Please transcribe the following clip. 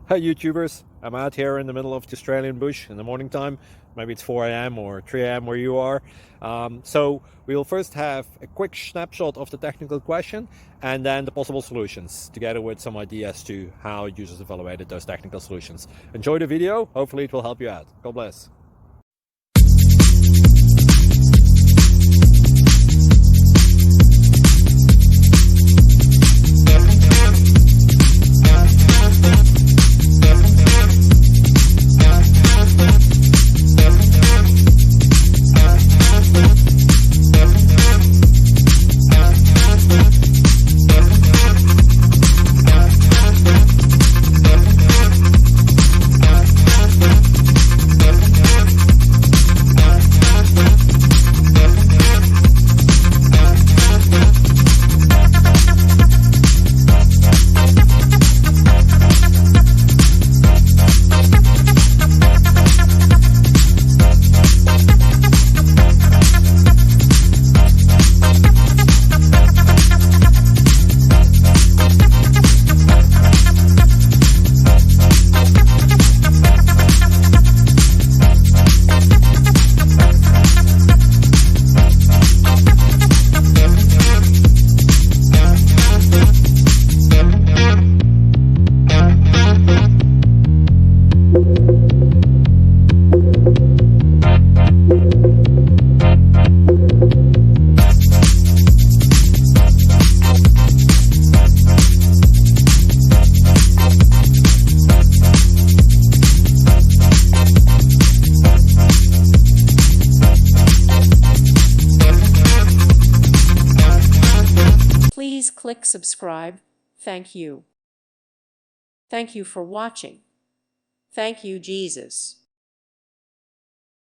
Hi YouTubers, I'm out here in the middle of the Australian bush in the morning time. Maybe it's 4 a.m. or 3 a.m. where you are. So we'll first have a quick snapshot of the technical question and then the possible solutions, together with some ideas to how users evaluated those technical solutions. Enjoy the video, hopefully it will help you out. God bless. Please click subscribe. Thank you. Thank you for watching. Thank you, Jesus.